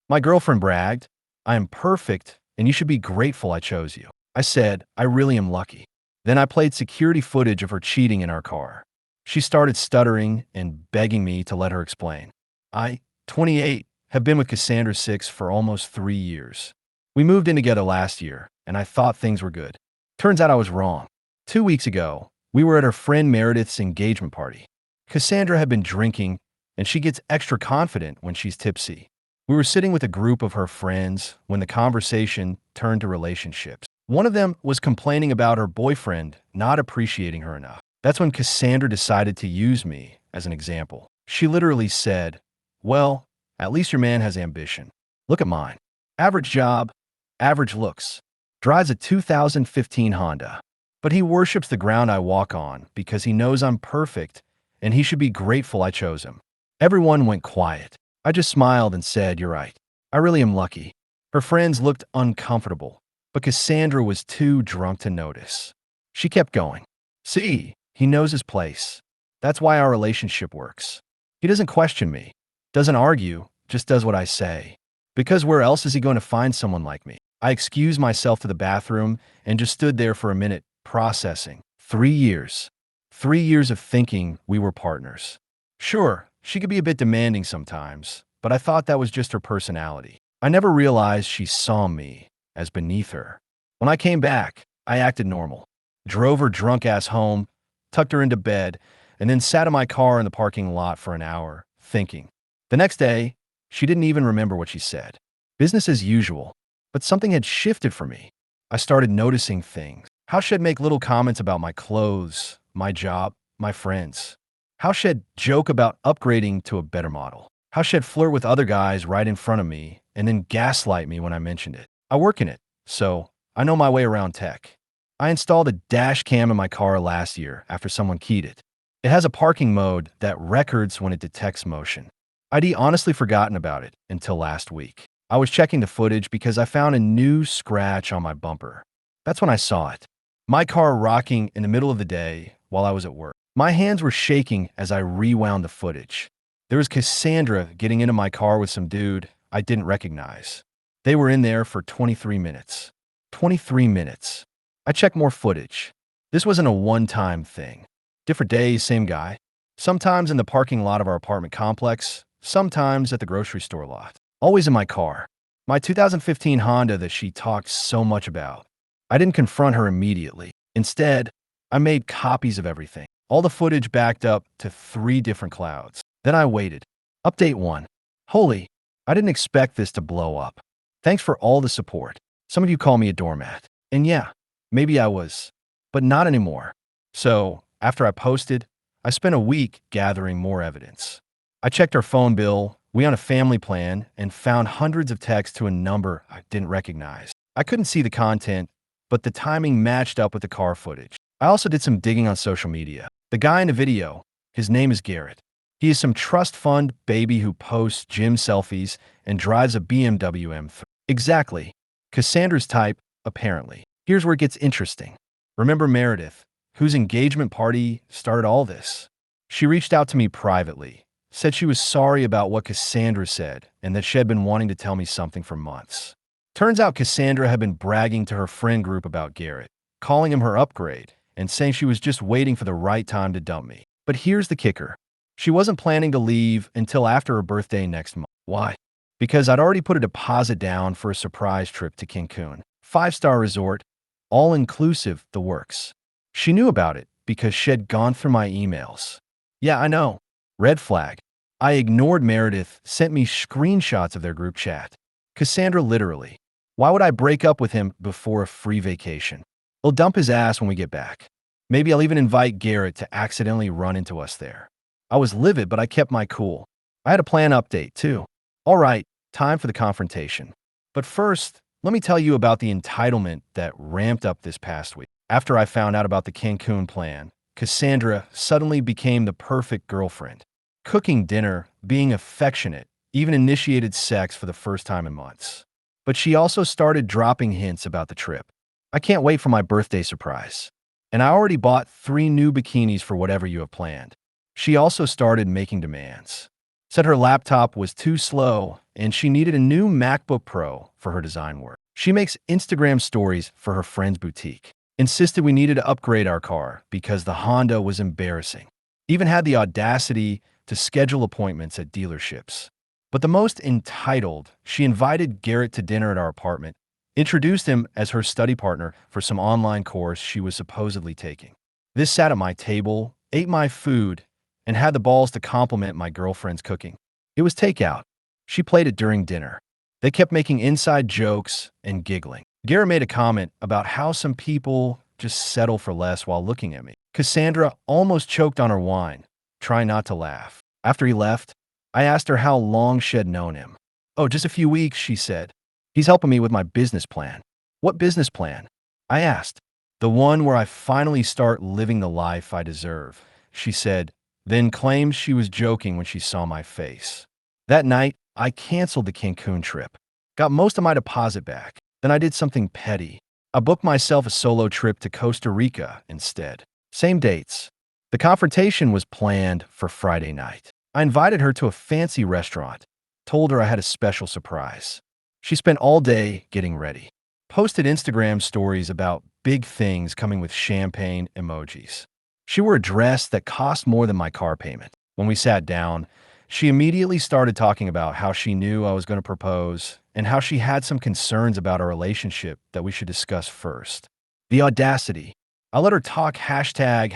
My girlfriend bragged, "I am perfect, and you should be grateful I chose you." I said, "I really am lucky." Then I played security footage of her cheating in our car. She started stuttering and begging me to let her explain. I, 28, have been with Cassandra 6 for almost 3 years. We moved in together last year, and I thought things were good. Turns out I was wrong. 2 weeks ago, we were at her friend Meredith's engagement party. Cassandra had been drinking, and she gets extra confident when she's tipsy. We were sitting with a group of her friends when the conversation turned to relationships. One of them was complaining about her boyfriend not appreciating her enough. That's when Cassandra decided to use me as an example. She literally said, "Well, at least your man has ambition. Look at mine. Average job, average looks. Drives a 2015 Honda. But he worships the ground I walk on because he knows I'm perfect and he should be grateful I chose him." Everyone went quiet. I just smiled and said, "You're right. I really am lucky." Her friends looked uncomfortable, but Cassandra was too drunk to notice. She kept going. "See, he knows his place. That's why our relationship works. He doesn't question me, doesn't argue, just does what I say. Because where else is he going to find someone like me?" I excused myself to the bathroom and just stood there for a minute, processing. 3 years. 3 years of thinking we were partners. Sure, she could be a bit demanding sometimes, but I thought that was just her personality. I never realized she saw me as beneath her. When I came back, I acted normal. Drove her drunk ass home, tucked her into bed, and then sat in my car in the parking lot for an hour, thinking. The next day, she didn't even remember what she said. Business as usual, but something had shifted for me. I started noticing things. How she'd make little comments about my clothes, my job, my friends. How she'd joke about upgrading to a better model. How she'd flirt with other guys right in front of me and then gaslight me when I mentioned it. I work in it, so I know my way around tech. I installed a dash cam in my car last year after someone keyed it. It has a parking mode that records when it detects motion. I'd honestly forgotten about it until last week. I was checking the footage because I found a new scratch on my bumper. That's when I saw it. My car rocking in the middle of the day while I was at work. My hands were shaking as I rewound the footage. There was Cassandra getting into my car with some dude I didn't recognize. They were in there for 23 minutes. 23 minutes. I checked more footage. This wasn't a one-time thing. Different days, same guy. Sometimes in the parking lot of our apartment complex, sometimes at the grocery store lot. Always in my car. My 2015 Honda that she talked so much about. I didn't confront her immediately. Instead, I made copies of everything. All the footage backed up to 3 different clouds. Then I waited. Update 1. Holy, I didn't expect this to blow up. Thanks for all the support. Some of you call me a doormat. And yeah, maybe I was, but not anymore. So, after I posted, I spent a week gathering more evidence. I checked our phone bill, we on a family plan, and found hundreds of texts to a number I didn't recognize. I couldn't see the content, but the timing matched up with the car footage. I also did some digging on social media. The guy in the video, his name is Garrett. He is some trust fund baby who posts gym selfies and drives a BMW M3. Exactly. Cassandra's type, apparently. Here's where it gets interesting. Remember Meredith, whose engagement party started all this? She reached out to me privately, said she was sorry about what Cassandra said and that she had been wanting to tell me something for months. Turns out Cassandra had been bragging to her friend group about Garrett, calling him her upgrade, and saying she was just waiting for the right time to dump me. But here's the kicker. She wasn't planning to leave until after her birthday next month. Why? Because I'd already put a deposit down for a surprise trip to Cancun. 5-star resort, all-inclusive, the works. She knew about it because she'd gone through my emails. Yeah, I know. Red flag. I ignored Meredith, sent me screenshots of their group chat. Cassandra literally. Why would I break up with him before a free vacation? He'll dump his ass when we get back. Maybe I'll even invite Garrett to accidentally run into us there. I was livid, but I kept my cool. I had a plan update, too. All right, time for the confrontation. But first, let me tell you about the entitlement that ramped up this past week. After I found out about the Cancun plan, Cassandra suddenly became the perfect girlfriend. Cooking dinner, being affectionate, even initiated sex for the first time in months. But she also started dropping hints about the trip. I can't wait for my birthday surprise. And I already bought 3 new bikinis for whatever you have planned. She also started making demands. Said her laptop was too slow and she needed a new MacBook Pro for her design work. She makes Instagram stories for her friend's boutique. Insisted we needed to upgrade our car because the Honda was embarrassing. Even had the audacity to schedule appointments at dealerships. But the most entitled, she invited Garrett to dinner at our apartment, introduced him as her study partner for some online course she was supposedly taking. This sat at my table, ate my food, and had the balls to compliment my girlfriend's cooking. It was takeout. She played it during dinner. They kept making inside jokes and giggling. Garrett made a comment about how some people just settle for less while looking at me. Cassandra almost choked on her wine, trying not to laugh. After he left, I asked her how long she had known him. "Oh, just a few weeks," she said. "He's helping me with my business plan." "What business plan?" I asked. "The one where I finally start living the life I deserve," she said, then claimed she was joking when she saw my face. That night, I canceled the Cancun trip, got most of my deposit back. Then I did something petty. I booked myself a solo trip to Costa Rica instead. Same dates. The confrontation was planned for Friday night. I invited her to a fancy restaurant, told her I had a special surprise. She spent all day getting ready. Posted Instagram stories about big things coming with champagne emojis. She wore a dress that cost more than my car payment. When we sat down, she immediately started talking about how she knew I was going to propose and how she had some concerns about our relationship that we should discuss first. The audacity. I let her talk hashtag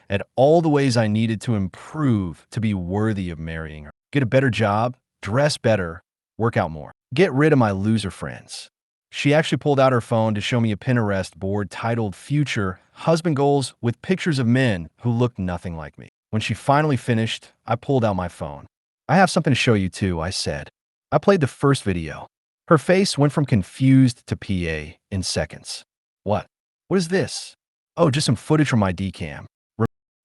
at all the ways I needed to improve to be worthy of marrying her. Get a better job, dress better, work out more. Get rid of my loser friends. She actually pulled out her phone to show me a Pinterest board titled Future Husband Goals with pictures of men who looked nothing like me. When she finally finished, I pulled out my phone. "I have something to show you too," I said. I played the first video. Her face went from confused to PA in seconds. "What? What is this?" "Oh, just some footage from my Dcam."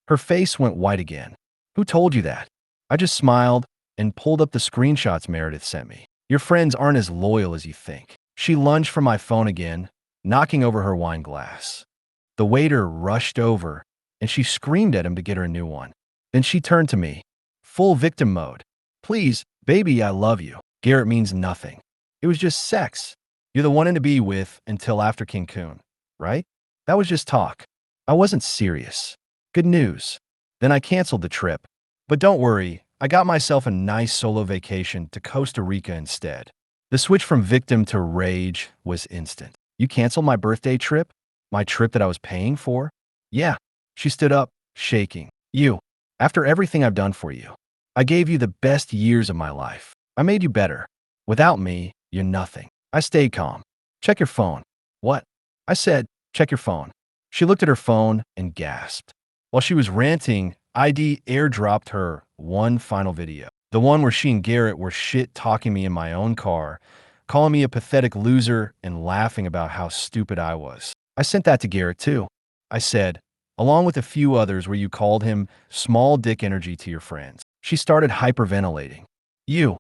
Her face went white again. "Who told you that?" I just smiled and pulled up the screenshots Meredith sent me. "Your friends aren't as loyal as you think." She lunged for my phone again, knocking over her wine glass. The waiter rushed over, and she screamed at him to get her a new one. Then she turned to me. Full victim mode. "Please, baby, I love you. Garrett means nothing. It was just sex. You're the one to be with until after Cancun, right? That was just talk. I wasn't serious. Good news." Then I canceled the trip. But don't worry, I got myself a nice solo vacation to Costa Rica instead. The switch from victim to rage was instant. "You canceled my birthday trip? My trip that I was paying for?" "Yeah." She stood up, shaking. "You. After everything I've done for you. I gave you the best years of my life. I made you better. Without me, you're nothing." I stayed calm. "Check your phone." "What?" I said, "Check your phone." She looked at her phone and gasped. While she was ranting, ID airdropped her one final video. The one where she and Garrett were shit-talking me in my own car, calling me a pathetic loser and laughing about how stupid I was. I sent that to Garrett too. I said, along with a few others where you called him small dick energy to your friends. She started hyperventilating. You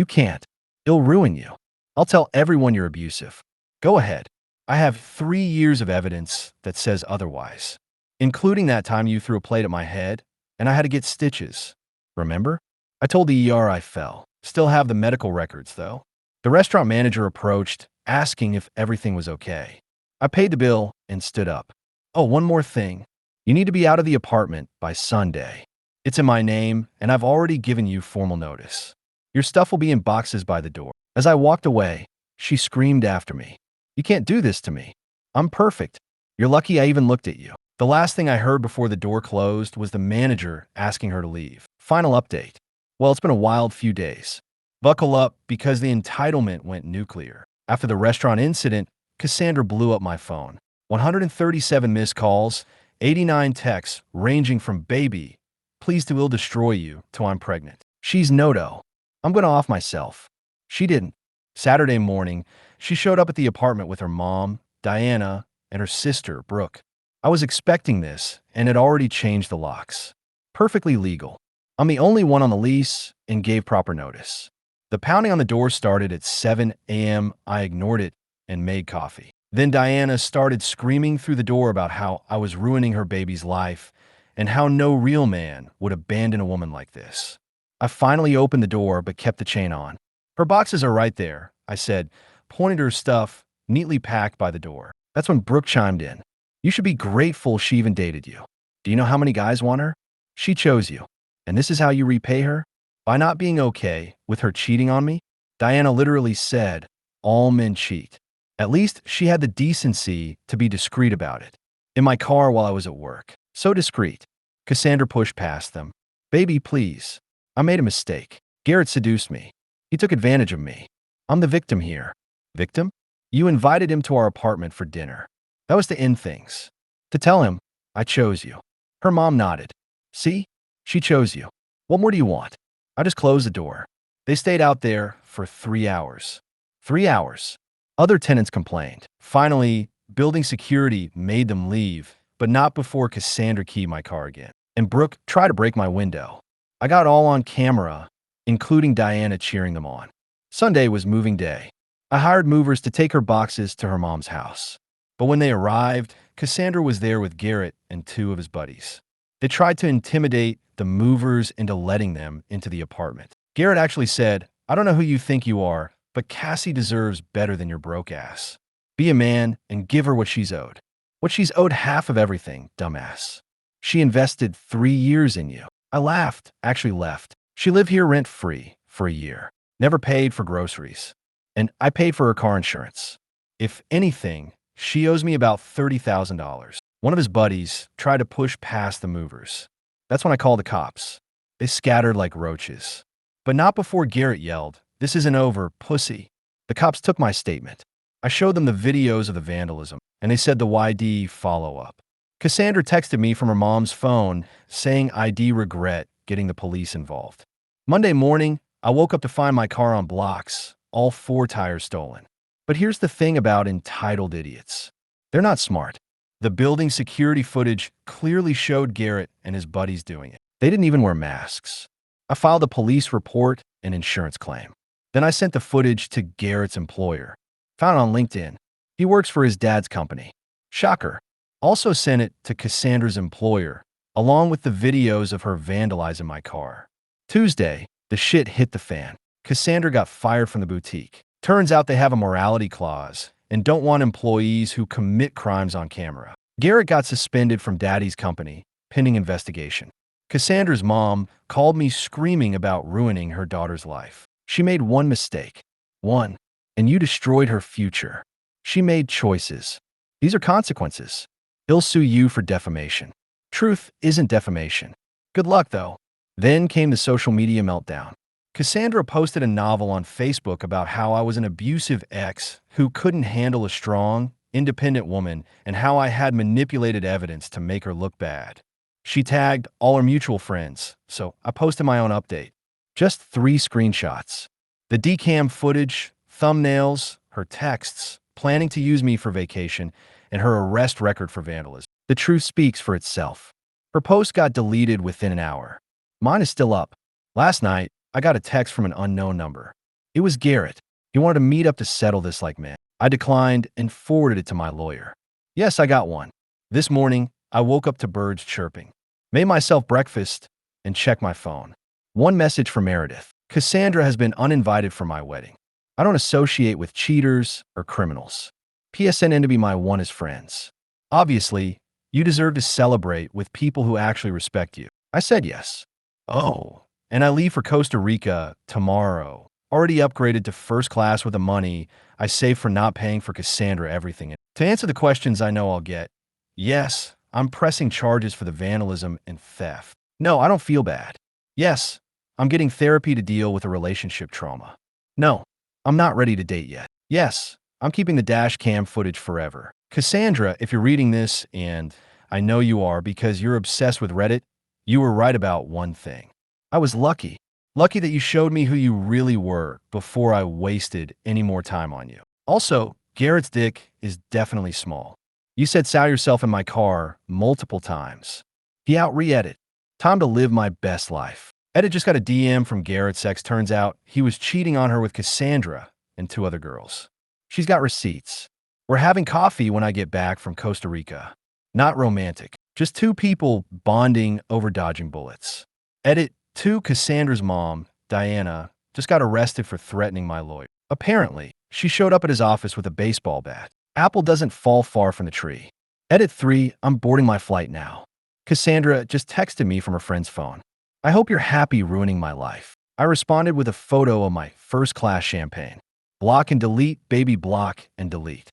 can't. It'll ruin you. I'll tell everyone you're abusive. Go ahead. I have 3 years of evidence that says otherwise, including that time you threw a plate at my head and I had to get stitches. Remember? I told the ER I fell. Still have the medical records, though. The restaurant manager approached, asking if everything was okay. I paid the bill and stood up. "Oh, one more thing. You need to be out of the apartment by Sunday. It's in my name, and I've already given you formal notice. Your stuff will be in boxes by the door." As I walked away, she screamed after me. "You can't do this to me. I'm perfect. You're lucky I even looked at you." The last thing I heard before the door closed was the manager asking her to leave. Final update. Well, it's been a wild few days. Buckle up because the entitlement went nuclear. After the restaurant incident, Cassandra blew up my phone. 137 missed calls, 89 texts ranging from "baby, please to will destroy you" to "I'm pregnant." She's no-do. I'm going to off myself. She didn't. Saturday morning, she showed up at the apartment with her mom, Diana, and her sister, Brooke. I was expecting this and had already changed the locks. Perfectly legal. I'm the only one on the lease and gave proper notice. The pounding on the door started at 7 a.m. I ignored it and made coffee. Then Diana started screaming through the door about how I was ruining her baby's life and how no real man would abandon a woman like this. I finally opened the door but kept the chain on. Her boxes are right there, I said, pointing to her stuff, neatly packed by the door. That's when Brooke chimed in. You should be grateful she even dated you. Do you know how many guys want her? She chose you. And this is how you repay her? By not being okay with her cheating on me? Diana literally said, all men cheat. At least she had the decency to be discreet about it. In my car while I was at work. So discreet. Cassandra pushed past them. Baby, please. I made a mistake. Garrett seduced me. He took advantage of me. I'm the victim here. Victim? You invited him to our apartment for dinner. That was to end things. To tell him, I chose you. Her mom nodded. See? She chose you. What more do you want? I just closed the door. They stayed out there for 3 hours. 3 hours. Other tenants complained. Finally, building security made them leave, but not before Cassandra keyed my car again. And Brooke tried to break my window. I got all on camera, including Diana cheering them on. Sunday was moving day. I hired movers to take her boxes to her mom's house. But when they arrived, Cassandra was there with Garrett and 2 of his buddies. They tried to intimidate the movers into letting them into the apartment. Garrett actually said, I don't know who you think you are, but Cassie deserves better than your broke ass. Be a man and give her what she's owed. What she's owed half of everything, dumbass. She invested 3 years in you. I laughed, actually left. She lived here rent-free for a year. Never paid for groceries. And I paid for her car insurance. If anything, she owes me about $30,000. One of his buddies tried to push past the movers. That's when I called the cops. They scattered like roaches. But not before Garrett yelled, "This isn't over, pussy." The cops took my statement. I showed them the videos of the vandalism, and they said the YD follow-up. Cassandra texted me from her mom's phone saying ID regret getting the police involved. Monday morning, I woke up to find my car on blocks, all 4 tires stolen. But here's the thing about entitled idiots. They're not smart. The building security footage clearly showed Garrett and his buddies doing it. They didn't even wear masks. I filed a police report and insurance claim. Then I sent the footage to Garrett's employer. Found it on LinkedIn. He works for his dad's company. Shocker. Also sent it to Cassandra's employer, along with the videos of her vandalizing my car. Tuesday, the shit hit the fan. Cassandra got fired from the boutique. Turns out they have a morality clause and don't want employees who commit crimes on camera. Garrett got suspended from Daddy's company, pending investigation. Cassandra's mom called me screaming about ruining her daughter's life. She made one mistake. One. And you destroyed her future. She made choices. These are consequences. He'll sue you for defamation. Truth isn't defamation. Good luck, though. Then came the social media meltdown. Cassandra posted a novel on Facebook about how I was an abusive ex who couldn't handle a strong, independent woman and how I had manipulated evidence to make her look bad. She tagged all her mutual friends, so I posted my own update. Just 3 screenshots. The decam footage, thumbnails, her texts, planning to use me for vacation, and her arrest record for vandalism. The truth speaks for itself. Her post got deleted within an hour. Mine is still up. Last night, I got a text from an unknown number. It was Garrett. He wanted to meet up to settle this like men. I declined and forwarded it to my lawyer. Yes, I got one. This morning, I woke up to birds chirping. Made myself breakfast and checked my phone. One message from Meredith. Cassandra has been uninvited for my wedding. I don't associate with cheaters or criminals. PSN in to be my one as friends. Obviously, you deserve to celebrate with people who actually respect you. I said yes. Oh, and I leave for Costa Rica tomorrow. Already upgraded to first class with the money I saved for not paying for Cassandra everything. To answer the questions I know I'll get, yes, I'm pressing charges for the vandalism and theft. No, I don't feel bad. Yes, I'm getting therapy to deal with a relationship trauma. No, I'm not ready to date yet. Yes, I'm keeping the dash cam footage forever. Cassandra, if you're reading this, and I know you are because you're obsessed with Reddit, you were right about one thing. I was lucky. Lucky that you showed me who you really were before I wasted any more time on you. Also, Garrett's dick is definitely small. You said sow yourself in my car multiple times. He out-re-edit. Time to live my best life. Edit just got a DM from Garrett's ex. Turns out he was cheating on her with Cassandra and 2 other girls. She's got receipts. We're having coffee when I get back from Costa Rica. Not romantic. Just 2 people bonding over dodging bullets. Edit, 2. Cassandra's mom, Diana, just got arrested for threatening my lawyer. Apparently, she showed up at his office with a baseball bat. Apple doesn't fall far from the tree. Edit 3. I'm boarding my flight now. Cassandra just texted me from her friend's phone. I hope you're happy ruining my life. I responded with a photo of my first class champagne. Block and delete, baby, block and delete.